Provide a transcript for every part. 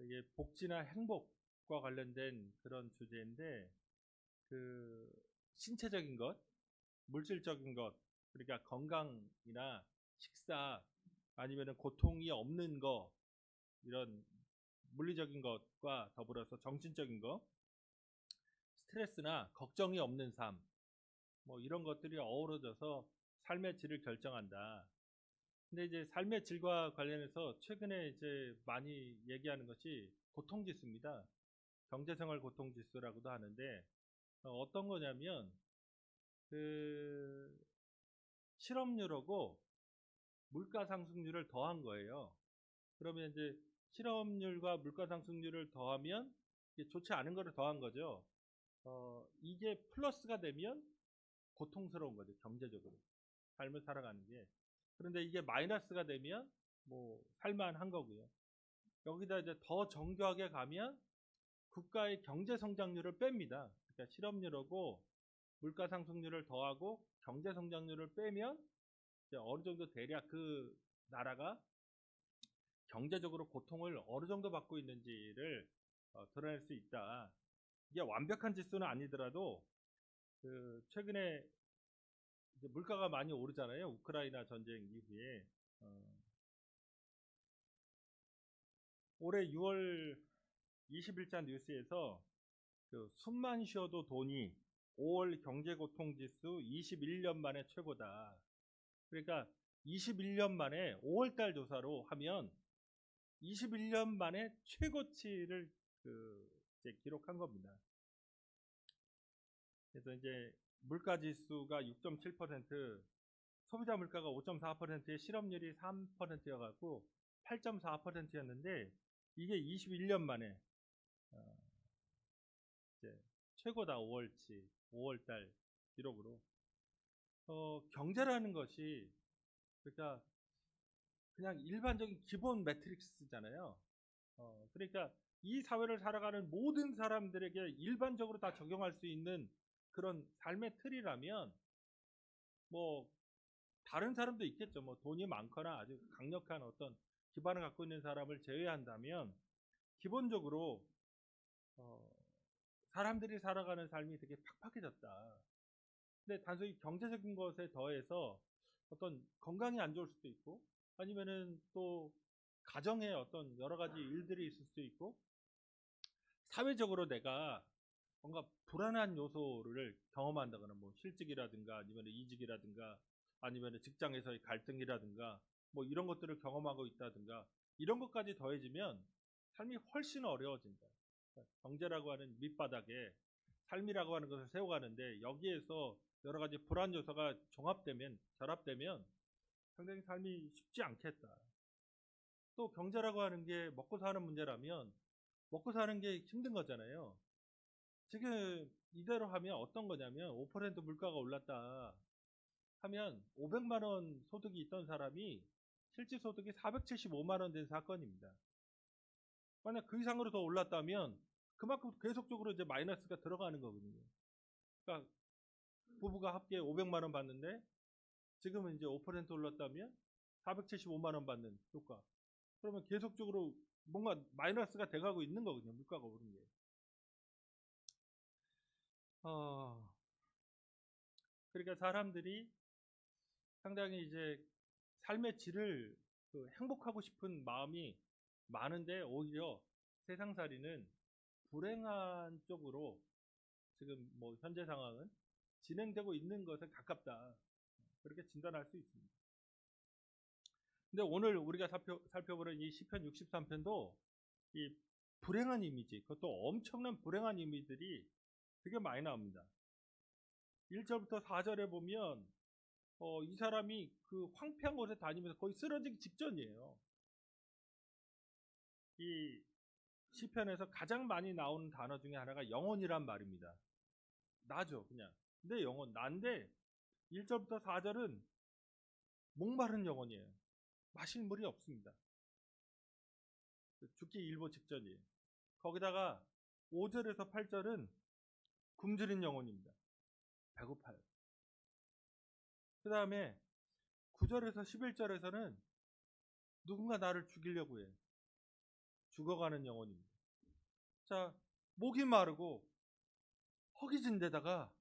이게 복지나 행복과 관련된 그런 주제인데, 그 신체적인 것, 물질적인 것, 그러니까 건강이나 식사, 아니면은 고통이 없는 거, 이런 물리적인 것과 더불어서 정신적인 것, 스트레스나 걱정이 없는 삶, 뭐 이런 것들이 어우러져서 삶의 질을 결정한다. 근데 이제 삶의 질과 관련해서 최근에 이제 많이 얘기하는 것이 고통지수입니다. 경제생활 고통지수라고도 하는데, 어떤 거냐면 그 실업률하고 물가 상승률을 더한 거예요. 그러면 이제 실업률과 물가 상승률을 더하면 이게 좋지 않은 거를 더한 거죠. 이게 플러스가 되면 고통스러운 거죠, 경제적으로 삶을 살아가는 게. 그런데 이게 마이너스가 되면 뭐 살만한 거고요. 여기다 이제 더 정교하게 가면 국가의 경제 성장률을 뺍니다. 그러니까 실업률하고 물가 상승률을 더하고 경제 성장률을 빼면 이제 어느 정도 대략 그 나라가 경제적으로 고통을 어느 정도 받고 있는지를 드러낼 수 있다. 이게 완벽한 지수는 아니더라도 그 최근에 이제 물가가 많이 오르잖아요. 우크라이나 전쟁 이후에. 올해 6월 20일자 뉴스에서 그 숨만 쉬어도 돈이 5월 경제고통지수 21년 만에 최고다. 그러니까 21년 만에 5월달 조사로 하면 21년 만에 최고치를 이제 기록한 겁니다. 그래서 이제 물가 지수가 6.7%, 소비자 물가가 5.4%에 실업률이 3%여갖고 8.4%였는데 이게 21년 만에 이제 최고다. 5월달 기록으로. 경제라는 것이 그러니까 그냥 일반적인 기본 매트릭스잖아요. 그러니까 이 사회를 살아가는 모든 사람들에게 일반적으로 다 적용할 수 있는 그런 삶의 틀이라면 뭐 다른 사람도 있겠죠. 뭐 돈이 많거나 아주 강력한 어떤 기반을 갖고 있는 사람을 제외한다면 기본적으로 어, 사람들이 살아가는 삶이 되게 팍팍해졌다. 근데 단순히 경제적인 것에 더해서 어떤 건강이 안 좋을 수도 있고 아니면은 또 가정에 어떤 여러 가지 일들이 있을 수도 있고 사회적으로 내가 뭔가 불안한 요소를 경험한다거나 뭐 실직이라든가 아니면 이직이라든가 아니면 직장에서의 갈등이라든가 뭐 이런 것들을 경험하고 있다든가 이런 것까지 더해지면 삶이 훨씬 어려워진다. 경제라고 하는 밑바닥에 삶이라고 하는 것을 세워가는데 여기에서 여러 가지 불안 요소가 종합되면 결합되면 상당히 삶이 쉽지 않겠다. 또 경제라고 하는 게 먹고 사는 문제라면 먹고 사는 게 힘든 거잖아요. 지금 이대로 하면 어떤 거냐면 5% 물가가 올랐다 하면 500만 원 소득이 있던 사람이 실질 소득이 475만 원 된 사건입니다. 만약 그 이상으로 더 올랐다면 그만큼 계속적으로 이제 마이너스가 들어가는 거거든요. 그러니까 부부가 합계 500만 원 받는데 지금은 이제 5% 올랐다면 475만 원 받는 효과. 그러면 계속적으로 뭔가 마이너스가 돼가고 있는 거거든요. 물가가 오른 게. 어, 그러니까 사람들이 상당히 이제 삶의 질을 행복하고 싶은 마음이 많은데 오히려 세상살이는 불행한 쪽으로 지금 뭐 현재 상황은 진행되고 있는 것에 가깝다. 그렇게 진단할 수 있습니다. 근데 오늘 우리가 살펴보는 이 시편 63편도 이 불행한 이미지, 그것도 엄청난 불행한 이미지들이 되게 많이 나옵니다. 1절부터 4절에 보면 이 사람이 그 황폐한 곳에 다니면서 거의 쓰러지기 직전이에요. 이 시편에서 가장 많이 나오는 단어 중에 하나가 영혼이란 말입니다. 나죠, 그냥. 내 영혼, 난데 1절부터 4절은 목마른 영혼이에요. 마실 물이 없습니다. 죽기 일보 직전이에요. 거기다가 5절에서 8절은 굶주린 영혼입니다. 배고파요. 그 다음에 9절에서 11절에서는 누군가 나를 죽이려고 해요. 죽어가는 영혼입니다. 자, 목이 마르고 허기진 데다가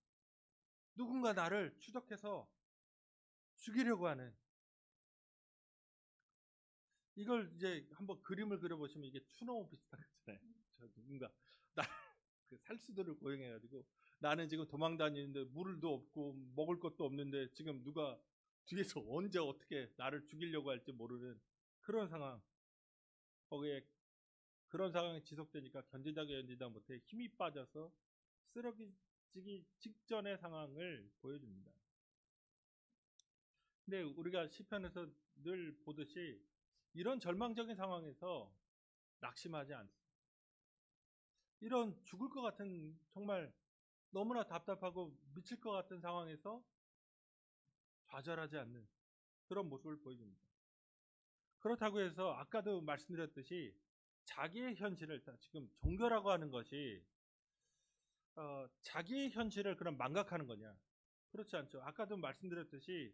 누군가 나를 추적해서 죽이려고 하는, 이걸 이제 한번 그림을 그려보시면 이게 추노 비슷한 거잖아요. 저 누군가 나 그 살수들을 고용해가지고 나는 지금 도망 다니는데 물도 없고 먹을 것도 없는데 지금 누가 뒤에서 언제 어떻게 나를 죽이려고 할지 모르는 그런 상황. 거기에 그런 상황이 지속되니까 견디다 못해 힘이 빠져서 쓰러지기 직전의 상황을 보여줍니다. 근데 우리가 시편에서 늘 보듯이 이런 절망적인 상황에서 낙심하지 않습니다. 이런 죽을 것 같은, 정말 너무나 답답하고 미칠 것 같은 상황에서 좌절하지 않는 그런 모습을 보여줍니다. 그렇다고 해서 아까도 말씀드렸듯이 자기의 현실을, 지금 종교라고 하는 것이 자기의 현실을 그럼 망각하는 거냐? 그렇지 않죠. 아까도 말씀드렸듯이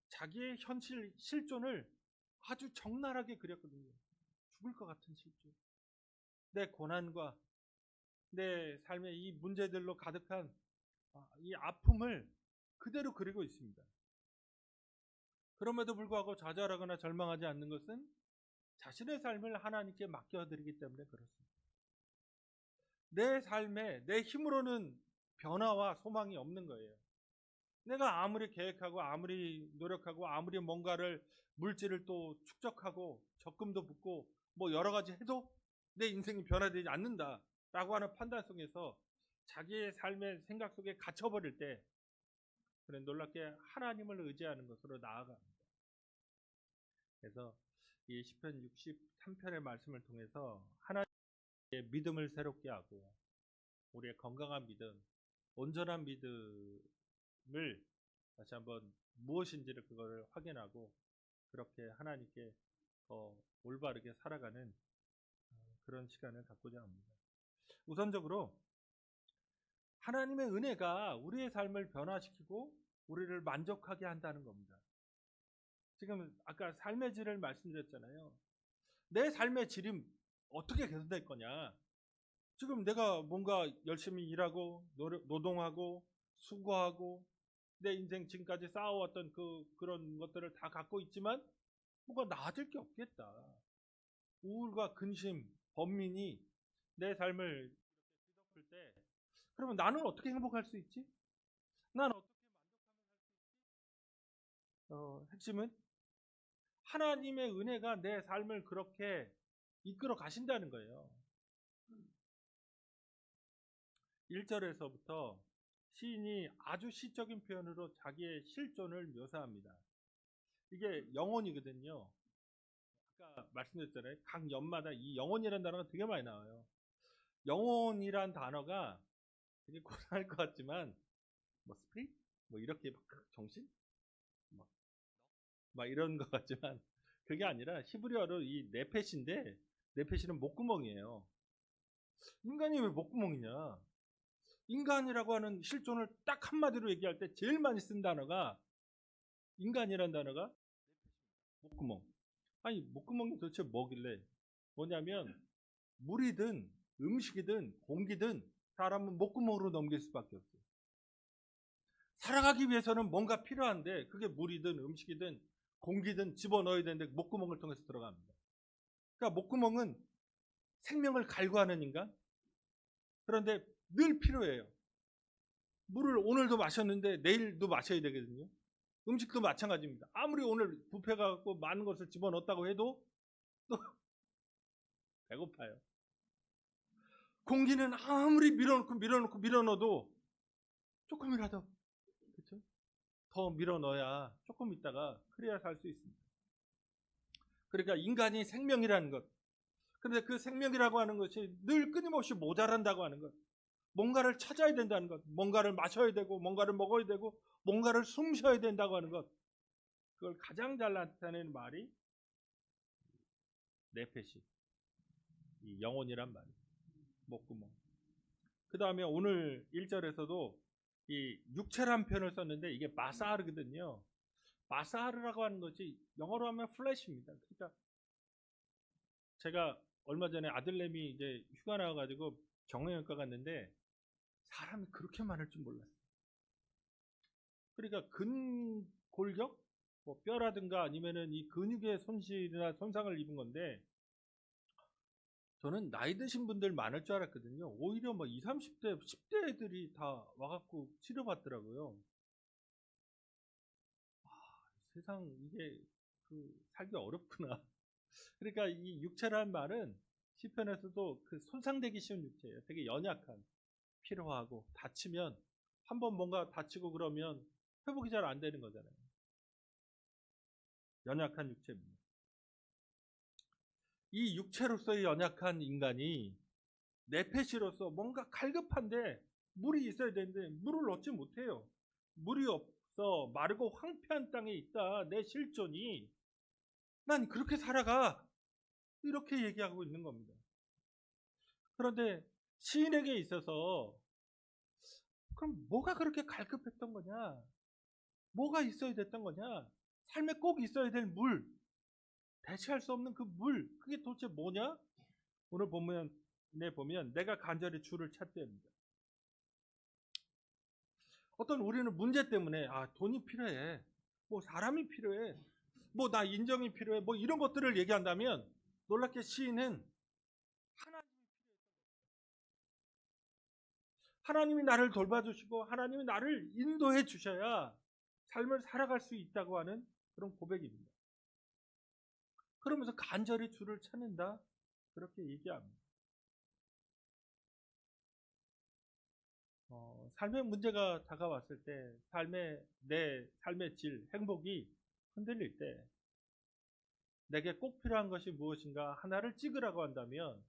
자기의 현실 실존을 아주 적나라하게 그렸거든요. 죽을 것 같은 실존, 내 고난과 내 삶의 이 문제들로 가득한 이 아픔을 그대로 그리고 있습니다. 그럼에도 불구하고 좌절하거나 절망하지 않는 것은 자신의 삶을 하나님께 맡겨드리기 때문에 그렇습니다. 내 삶에 내 힘으로는 변화와 소망이 없는 거예요. 내가 아무리 계획하고 아무리 노력하고 아무리 뭔가를 물질을 또 축적하고 적금도 붓고 뭐 여러 가지 해도 내 인생이 변화되지 않는다라고 하는 판단 속에서 자기의 삶의 생각 속에 갇혀버릴 때 그래 놀랍게 하나님을 의지하는 것으로 나아갑니다. 그래서 이 시편 63편의 말씀을 통해서 하나님의 믿음을 새롭게 하고 우리의 건강한 믿음, 온전한 믿음을 다시 한번 무엇인지를 그걸 확인하고 그렇게 하나님께 올바르게 살아가는 그런 시간을 갖고자 합니다. 우선적으로 하나님의 은혜가 우리의 삶을 변화시키고 우리를 만족하게 한다는 겁니다. 지금 아까 삶의 질을 말씀드렸잖아요. 내 삶의 질이 어떻게 개선될 거냐? 지금 내가 뭔가 열심히 일하고 노동하고 수고하고 내 인생 지금까지 쌓아왔던 그런 것들을 다 갖고 있지만 뭐가 나아질 게 없겠다. 우울과 근심, 번민이 내 삶을 뒤덮을 때 그러면 나는 어떻게 행복할 수 있지? 나는 어떻게 만족하면서 핵심은 하나님의 은혜가 내 삶을 그렇게 이끌어 가신다는 거예요. 1절에서부터 시인이 아주 시적인 표현으로 자기의 실존을 묘사합니다. 이게 영혼이거든요. 아까 말씀드렸잖아요. 각 연마다 이 영혼이라는 단어가 되게 많이 나와요. 영혼이란 단어가 되게 고상할 것 같지만 뭐 스피릿? 뭐 이렇게 막 정신? 막 이런 것 같지만 그게 아니라 히브리어로 이 네펫인데 네펫은 목구멍이에요. 인간이 왜 목구멍이냐? 인간이라고 하는 실존을 딱 한마디로 얘기할 때 제일 많이 쓴 단어가 인간이라는 단어가 목구멍. 아니 목구멍이 도대체 뭐길래? 뭐냐면 물이든 음식이든 공기든 사람은 목구멍으로 넘길 수밖에 없어요. 살아가기 위해서는 뭔가 필요한데 그게 물이든 음식이든 공기든 집어넣어야 되는데 목구멍을 통해서 들어갑니다. 그러니까 목구멍은 생명을 갈구하는 인간. 그런데 늘 필요해요. 물을 오늘도 마셨는데 내일도 마셔야 되거든요. 음식도 마찬가지입니다. 아무리 오늘 뷔페가 갖고 많은 것을 집어넣었다고 해도 또 배고파요. 공기는 아무리 밀어넣어도 조금이라도 그렇죠? 더 밀어넣어야 조금 있다가 그래야 살 수 있습니다. 그러니까 인간이 생명이라는 것. 그런데 그 생명이라고 하는 것이 늘 끊임없이 모자란다고 하는 것. 뭔가를 찾아야 된다는 것. 뭔가를 마셔야 되고 뭔가를 먹어야 되고 뭔가를 숨 쉬어야 된다고 하는 것. 그걸 가장 잘 나타내는 말이 네펫이, 이 영혼이란 말이에요. 목구멍. 그 다음에 오늘 1절에서도 이 육체란 표현을 썼는데 이게 마사르거든요. 마사르라고 하는 것이 영어로 하면 플래시입니다. 그러니까 제가 얼마 전에 아들내미 이제 휴가 나와가지고 정형외과 갔는데 사람이 그렇게 많을 줄 몰랐어요. 그러니까 근골격, 뭐 뼈라든가 아니면은 이 근육의 손실이나 손상을 입은 건데, 저는 나이 드신 분들 많을 줄 알았거든요. 오히려 뭐 20, 30대, 10대 애들이 다 와갖고 치료받더라고요. 세상 이게 살기 어렵구나. 그러니까 이 육체란 말은 시편에서도 그 손상되기 쉬운 육체예요. 되게 연약한, 피로하고 다치면 한번 뭔가 다치고 그러면 회복이 잘 안 되는 거잖아요. 연약한 육체입니다. 이 육체로서의 연약한 인간이 내페시로서 뭔가 갈급한데 물이 있어야 되는데 물을 얻지 못해요. 물이 없어 마르고 황폐한 땅에 있다. 내 실존이 난 그렇게 살아가. 이렇게 얘기하고 있는 겁니다. 그런데 시인에게 있어서 그럼 뭐가 그렇게 갈급했던 거냐? 뭐가 있어야 됐던 거냐? 삶에 꼭 있어야 될 물, 대체할 수 없는 그 물, 그게 도대체 뭐냐? 오늘 보면 내가 간절히 주를 찾대입니다. 어떤 우리는 문제 때문에 돈이 필요해, 뭐 사람이 필요해, 뭐 나 인정이 필요해, 뭐 이런 것들을 얘기한다면 놀랍게 시인은 하나님이 나를 돌봐주시고 하나님이 나를 인도해 주셔야 삶을 살아갈 수 있다고 하는 그런 고백입니다. 그러면서 간절히 주를 찾는다, 그렇게 얘기합니다. 삶의 문제가 다가왔을 때, 내 삶의 질, 행복이 흔들릴 때 내게 꼭 필요한 것이 무엇인가 하나를 찍으라고 한다면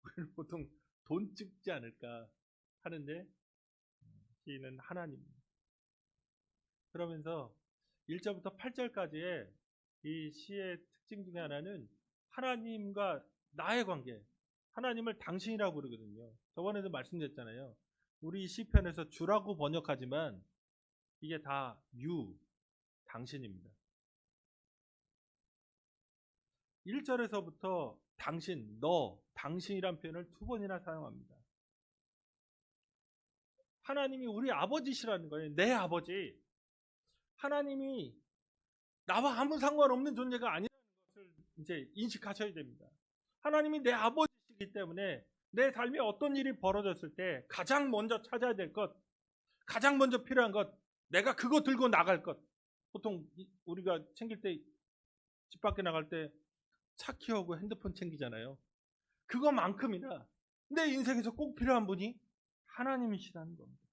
우리는 보통 돈 찍지 않을까 하는데, 시인은 하나님입니다. 그러면서 1절부터 8절까지의 이 시의 특징 중에 하나는 하나님과 나의 관계, 하나님을 당신이라고 부르거든요. 저번에도 말씀드렸잖아요. 우리 시편에서 주라고 번역하지만 이게 다 당신입니다. 1절에서부터 당신, 당신이란 표현을 2번이나 사용합니다. 하나님이 우리 아버지시라는 거예요. 내 아버지. 하나님이 나와 아무 상관없는 존재가 아니라는 것을 이제 인식하셔야 됩니다. 하나님이 내 아버지시기 때문에 내 삶에 어떤 일이 벌어졌을 때 가장 먼저 찾아야 될 것, 가장 먼저 필요한 것, 내가 그거 들고 나갈 것. 보통 우리가 챙길 때, 집 밖에 나갈 때 차 키우고 핸드폰 챙기잖아요. 그거만큼이나 내 인생에서 꼭 필요한 분이 하나님이시라는 겁니다.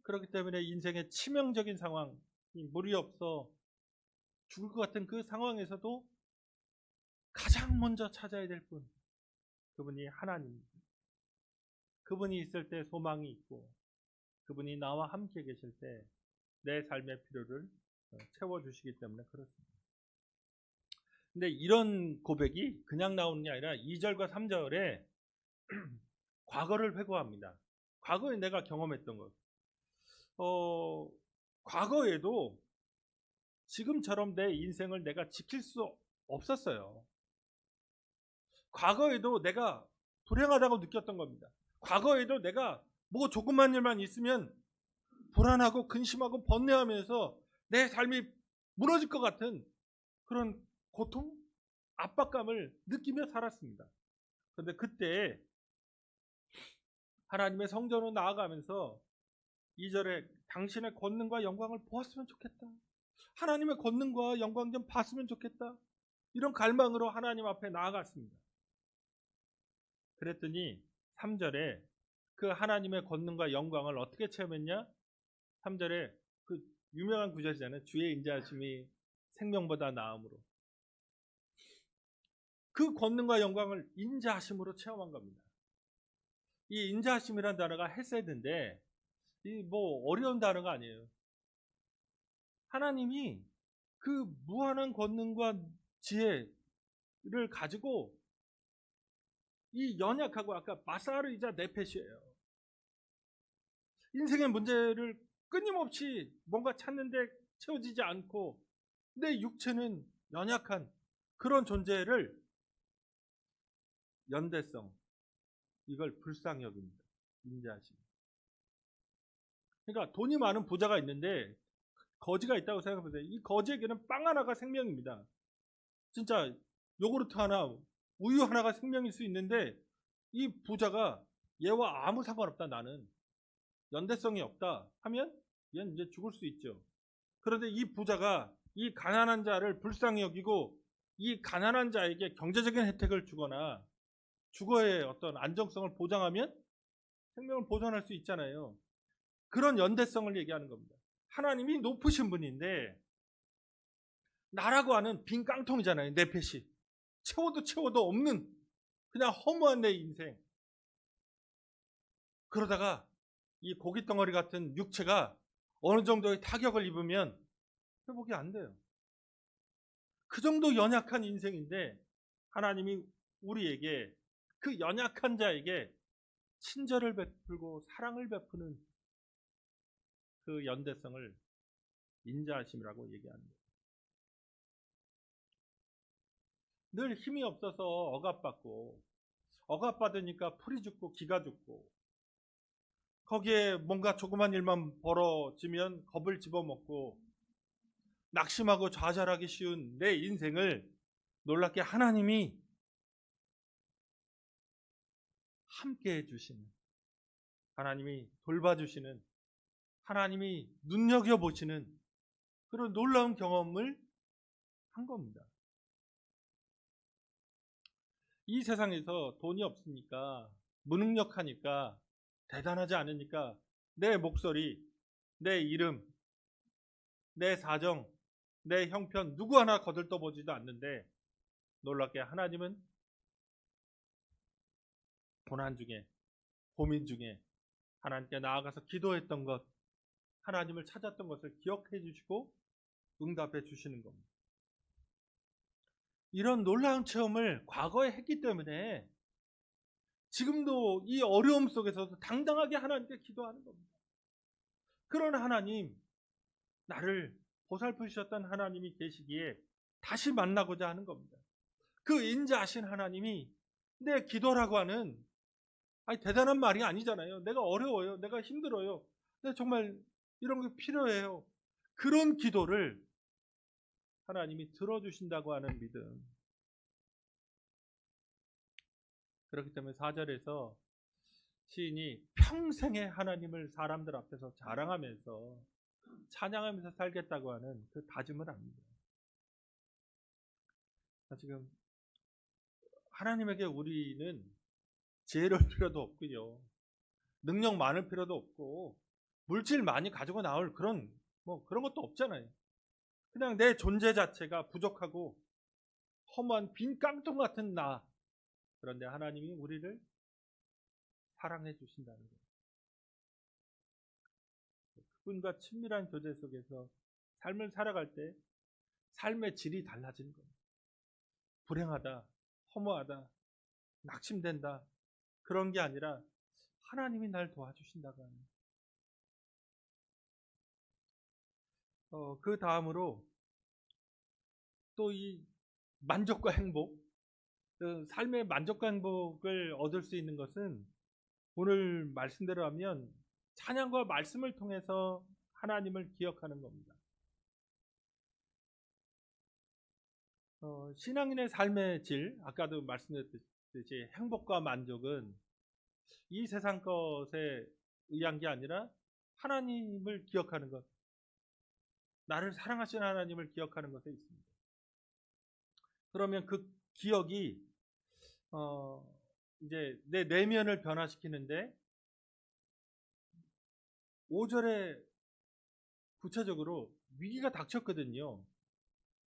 그렇기 때문에 인생의 치명적인 상황, 물이 없어 죽을 것 같은 그 상황에서도 가장 먼저 찾아야 될 분, 그분이 하나님입니다. 그분이 있을 때 소망이 있고, 그분이 나와 함께 계실 때 내 삶의 필요를 채워주시기 때문에 그렇습니다. 근데 이런 고백이 그냥 나오는 게 아니라 2절과 3절에 과거를 회고합니다. 과거에 내가 경험했던 것. 과거에도 지금처럼 내 인생을 내가 지킬 수 없었어요. 과거에도 내가 불행하다고 느꼈던 겁니다. 과거에도 내가 뭐 조그만 일만 있으면 불안하고 근심하고 번뇌하면서 내 삶이 무너질 것 같은 그런 고통, 압박감을 느끼며 살았습니다. 그런데 그때 하나님의 성전으로 나아가면서 2절에 당신의 권능과 영광을 보았으면 좋겠다. 하나님의 권능과 영광 좀 봤으면 좋겠다. 이런 갈망으로 하나님 앞에 나아갔습니다. 그랬더니 3절에 그 하나님의 권능과 영광을 어떻게 체험했냐? 3절에 그 유명한 구절이잖아요. 주의 인자하심이 생명보다 나음으로. 그 권능과 영광을 인자하심으로 체험한 겁니다. 이 인자하심이라는 단어가 헤세드인데 이 뭐 어려운 단어가 아니에요. 하나님이 그 무한한 권능과 지혜를 가지고 이 연약하고, 아까 마사르이자 네펫이에요. 인생의 문제를 끊임없이 뭔가 찾는데 채워지지 않고 내 육체는 연약한 그런 존재를 연대성, 이걸 불쌍히 여깁니다. 인자하심. 그러니까 돈이 많은 부자가 있는데 거지가 있다고 생각해보세요. 이 거지에게는 빵 하나가 생명입니다. 진짜 요구르트 하나, 우유 하나가 생명일 수 있는데 이 부자가 얘와 아무 상관없다, 나는 연대성이 없다 하면 얘는 이제 죽을 수 있죠. 그런데 이 부자가 이 가난한 자를 불쌍히 여기고 이 가난한 자에게 경제적인 혜택을 주거나 주거의 어떤 안정성을 보장하면 생명을 보존할 수 있잖아요. 그런 연대성을 얘기하는 겁니다. 하나님이 높으신 분인데 나라고 하는 빈 깡통이잖아요. 내 펫이 채워도 없는 그냥 허무한 내 인생. 그러다가 이 고깃덩어리 같은 육체가 어느 정도의 타격을 입으면 회복이 안 돼요. 그 정도 연약한 인생인데 하나님이 우리에게, 그 연약한 자에게 친절을 베풀고 사랑을 베푸는 그 연대성을 인자하심이라고 얘기합니다. 늘 힘이 없어서 억압받으니까 풀이 죽고 기가 죽고, 거기에 뭔가 조그만 일만 벌어지면 겁을 집어먹고 낙심하고 좌절하기 쉬운 내 인생을 놀랍게 하나님이 함께 해주시는, 하나님이 돌봐주시는, 하나님이 눈여겨보시는 그런 놀라운 경험을 한 겁니다. 이 세상에서 돈이 없으니까, 무능력하니까, 대단하지 않으니까 내 목소리, 내 이름, 내 사정, 내 형편 누구 하나 거들떠보지도 않는데 놀랍게 하나님은 고난 중에, 고민 중에 하나님께 나아가서 기도했던 것, 하나님을 찾았던 것을 기억해 주시고 응답해 주시는 겁니다. 이런 놀라운 체험을 과거에 했기 때문에 지금도 이 어려움 속에서도 당당하게 하나님께 기도하는 겁니다. 그런 하나님, 나를 보살피셨던 하나님이 계시기에 다시 만나고자 하는 겁니다. 그 인자하신 하나님이 내 기도라고 하는, 대단한 말이 아니잖아요. 내가 어려워요. 내가 힘들어요. 근데 정말 이런 게 필요해요. 그런 기도를 하나님이 들어주신다고 하는 믿음. 그렇기 때문에 4절에서 시인이 평생의 하나님을 사람들 앞에서 자랑하면서 찬양하면서 살겠다고 하는 그 다짐을 합니다. 지금 하나님에게 우리는 지혜로울 필요도 없고요, 능력 많을 필요도 없고, 물질 많이 가지고 나올 그런 것도 없잖아요. 그냥 내 존재 자체가 부족하고 허무한 빈 깡통 같은 나. 그런데 하나님이 우리를 사랑해 주신다는 거예요. 그분과 친밀한 교제 속에서 삶을 살아갈 때 삶의 질이 달라지는 겁니다. 불행하다, 허무하다, 낙심된다, 그런 게 아니라 하나님이 날 도와주신다고 하는. 그 다음으로 또 이 만족과 행복, 삶의 만족과 행복을 얻을 수 있는 것은 오늘 말씀대로 하면 찬양과 말씀을 통해서 하나님을 기억하는 겁니다. 신앙인의 삶의 질, 아까도 말씀드렸듯이 행복과 만족은 이 세상 것에 의한 게 아니라 하나님을 기억하는 것, 나를 사랑하시는 하나님을 기억하는 것에 있습니다. 그러면 그 기억이 이제 내 내면을 변화시키는데 5절에 구체적으로 위기가 닥쳤거든요.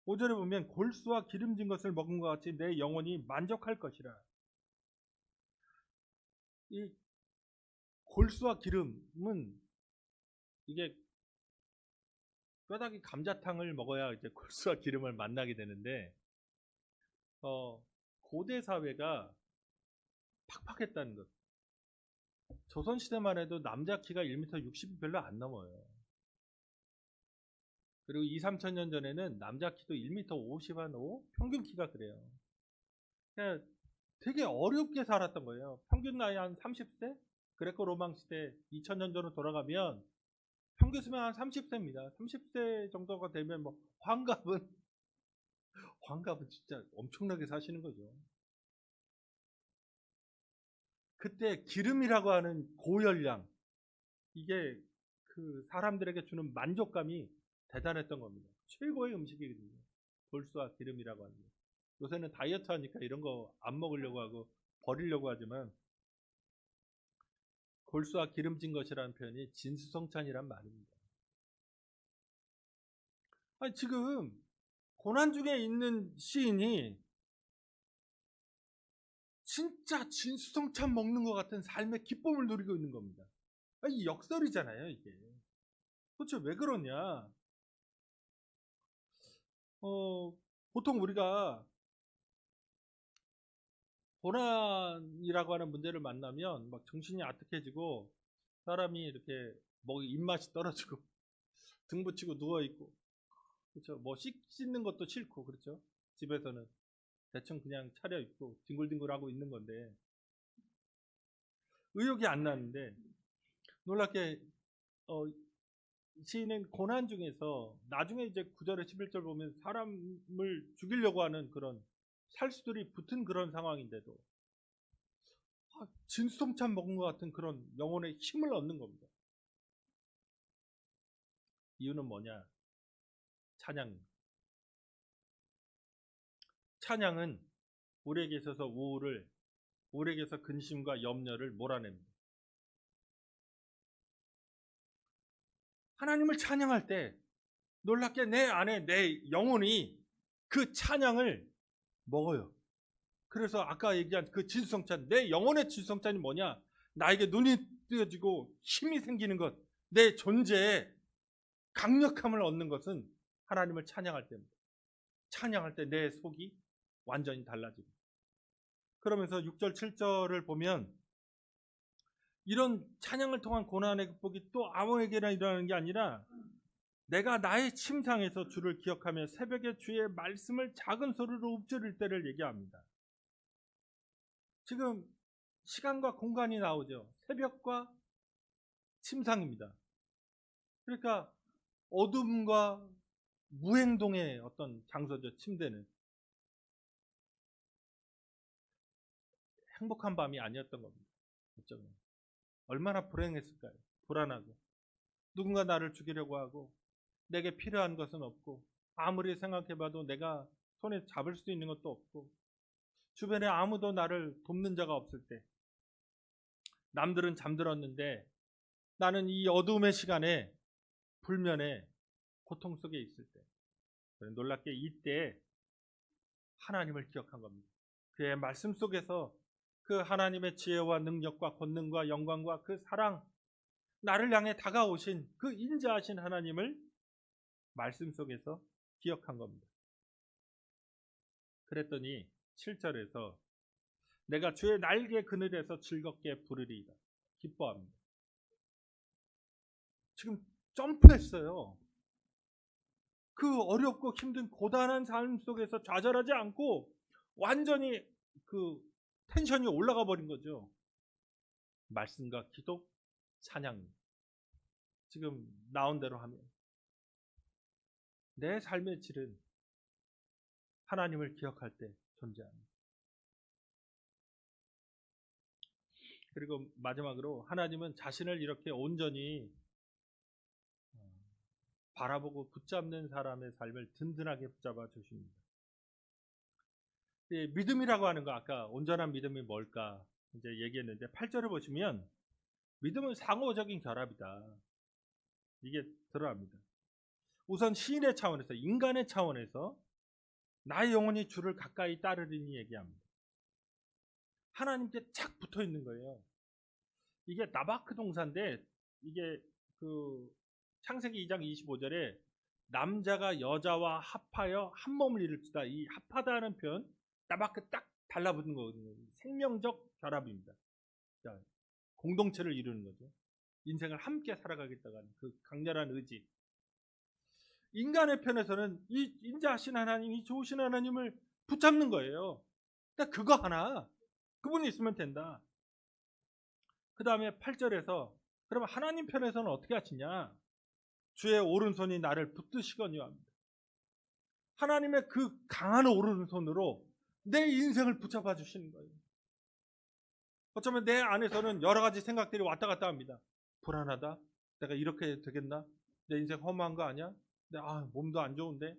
5절에 보면 골수와 기름진 것을 먹은 것 같이 내 영혼이 만족할 것이라. 이 골수와 기름은 이게 뼈다귀 감자탕을 먹어야 이제 골수와 기름을 만나게 되는데 고대 사회가 팍팍했다는 것. 조선시대만 해도 남자 키가 1m 60이 별로 안 넘어요. 그리고 2, 3천 년 전에는 남자 키도 1m 50, 한 5? 평균 키가 그래요. 그러니까 되게 어렵게 살았던 거예요. 평균 나이 한 30세? 그레코 로망 시대 2000년 전으로 돌아가면 평균 수명 한 30세입니다. 30세 정도가 되면 뭐 환갑은 진짜 엄청나게 사시는 거죠. 그때 기름이라고 하는 고열량, 이게 그 사람들에게 주는 만족감이 대단했던 겁니다. 최고의 음식이거든요. 골수와 기름이라고 하는 게. 요새는 다이어트 하니까 이런 거 안 먹으려고 하고 버리려고 하지만, 골수와 기름진 것이라는 표현이 진수성찬이란 말입니다. 아니, 지금 고난 중에 있는 시인이 진짜 진수성찬 먹는 것 같은 삶의 기쁨을 누리고 있는 겁니다. 아니, 역설이잖아요, 이게. 도대체 왜 그러냐? 보통 우리가 고난이라고 하는 문제를 만나면 막 정신이 아득해지고 사람이 이렇게 뭐 입맛이 떨어지고 등 붙이고 누워 있고, 그렇죠. 뭐 씻는 것도 싫고, 그렇죠. 집에서는 대충 그냥 차려입고 뒹굴뒹굴하고 있는 건데 의욕이 안 나는데, 놀랍게 시인은 고난 중에서 나중에 이제 9절에 11절 보면 사람을 죽이려고 하는 그런 살수들이 붙은 그런 상황인데도 진수성찬 먹은 것 같은 그런 영혼의 힘을 얻는 겁니다. 이유는 뭐냐? 찬양은 우리에게 있어서 우울을, 우리에게서 근심과 염려를 몰아냅니다. 하나님을 찬양할 때 놀랍게 내 안에 내 영혼이 그 찬양을 먹어요. 그래서 아까 얘기한 그 진수성찬, 내 영혼의 진수성찬이 뭐냐? 나에게 눈이 뜨여지고 힘이 생기는 것, 내 존재에 강력함을 얻는 것은 하나님을 찬양할 때입니다. 찬양할 때 내 속이 완전히 달라집니다. 그러면서 6절, 7절을 보면 이런 찬양을 통한 고난의 극복이 또 아무에게나 일어나는 게 아니라 내가 나의 침상에서 주를 기억하며 새벽에 주의 말씀을 작은 소리로 읊조릴 때를 얘기합니다. 지금 시간과 공간이 나오죠. 새벽과 침상입니다. 그러니까 어둠과 무행동의 어떤 장소죠. 침대는 행복한 밤이 아니었던 겁니다. 어쩌면 얼마나 불행했을까요? 불안하고 누군가 나를 죽이려고 하고 내게 필요한 것은 없고 아무리 생각해봐도 내가 손에 잡을 수 있는 것도 없고 주변에 아무도 나를 돕는 자가 없을 때, 남들은 잠들었는데 나는 이 어두움의 시간에 불면에 고통 속에 있을 때, 놀랍게 이때 하나님을 기억한 겁니다. 그의 말씀 속에서 그 하나님의 지혜와 능력과 권능과 영광과 그 사랑, 나를 향해 다가오신 그 인자하신 하나님을 말씀 속에서 기억한 겁니다. 그랬더니 7절에서 내가 주의 날개 그늘에서 즐겁게 부르리이다. 기뻐합니다. 지금 점프했어요. 그 어렵고 힘든 고단한 삶 속에서 좌절하지 않고 완전히 그 텐션이 올라가 버린 거죠. 말씀과 기도, 찬양. 지금 나온 대로 하면 내 삶의 질은 하나님을 기억할 때 존재합니다. 그리고 마지막으로 하나님은 자신을 이렇게 온전히 바라보고 붙잡는 사람의 삶을 든든하게 붙잡아 주십니다. 믿음이라고 하는 거, 아까 온전한 믿음이 뭘까 이제 얘기했는데 8절을 보시면 믿음은 상호적인 결합이다. 이게 드러납니다. 우선 시인의 차원에서, 인간의 차원에서 나의 영혼이 주를 가까이 따르리니 얘기합니다. 하나님께 착 붙어 있는 거예요. 이게 나바크 동사인데, 이게 그 창세기 2장 25절에 남자가 여자와 합하여 한 몸을 이룰지다, 이 합하다는 표현 나바크 딱 달라붙는 거거든요. 생명적 결합입니다. 자, 공동체를 이루는 거죠. 인생을 함께 살아가겠다는 그 강렬한 의지. 인간의 편에서는 이 인자하신 하나님, 이 좋으신 하나님을 붙잡는 거예요. 그러니까 그거 하나, 그분이 있으면 된다. 그 다음에 8절에서 그러면 하나님 편에서는 어떻게 하시냐? 주의 오른손이 나를 붙드시거니와 합니다. 하나님의 그 강한 오른손으로 내 인생을 붙잡아 주시는 거예요. 어쩌면 내 안에서는 여러 가지 생각들이 왔다 갔다 합니다. 불안하다. 내가 이렇게 되겠나? 내 인생 허무한 거 아니야? 몸도 안 좋은데?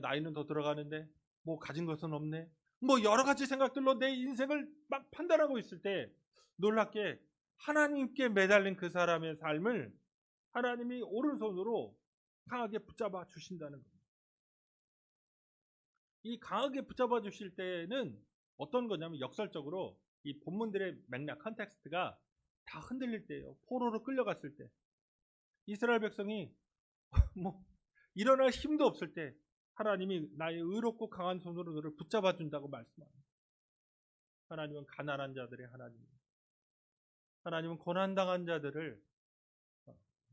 나이는 더 들어가는데? 뭐 가진 것은 없네? 뭐 여러 가지 생각들로 내 인생을 막 판단하고 있을 때 놀랍게 하나님께 매달린 그 사람의 삶을 하나님이 오른손으로 강하게 붙잡아 주신다는 겁니다. 이 강하게 붙잡아 주실 때는 어떤 거냐면 역설적으로 이 본문들의 맥락, 컨텍스트가 다 흔들릴 때예요. 포로로 끌려갔을 때. 이스라엘 백성이 뭐 일어날 힘도 없을 때 하나님이 나의 의롭고 강한 손으로 너를 붙잡아 준다고 말씀합니다. 하나님은 가난한 자들의 하나님입니다. 하나님은 고난당한 자들을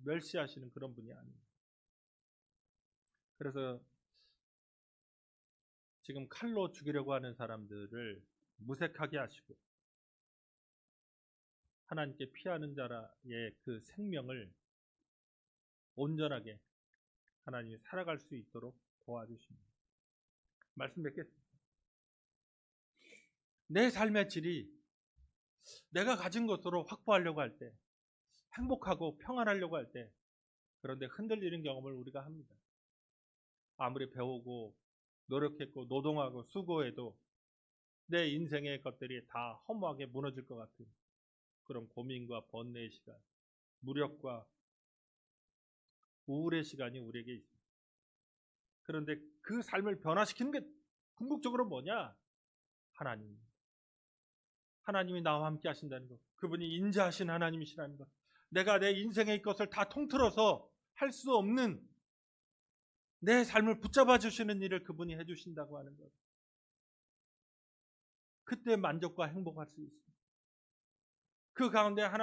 멸시하시는 그런 분이 아닙니다. 그래서 지금 칼로 죽이려고 하는 사람들을 무색하게 하시고 하나님께 피하는 자의 그 생명을 온전하게 하나님이 살아갈 수 있도록 도와주십니다. 말씀 뵙겠습니다. 내 삶의 질이 내가 가진 것으로 확보하려고 할 때, 행복하고 평안하려고 할 때, 그런데 흔들리는 경험을 우리가 합니다. 아무리 배우고 노력했고 노동하고 수고해도 내 인생의 것들이 다 허무하게 무너질 것 같은 그런 고민과 번뇌의 시간, 무력과 우울의 시간이 우리에게 있습니다. 그런데 그 삶을 변화시키는 게 궁극적으로 뭐냐? 하나님이 나와 함께 하신다는 것, 그분이 인자하신 하나님이시라는 것, 내가 내 인생의 것을 다 통틀어서 할 수 없는 내 삶을 붙잡아 주시는 일을 그분이 해주신다고 하는 것, 그때 만족과 행복할 수 있습니다. 그 가운데 하나님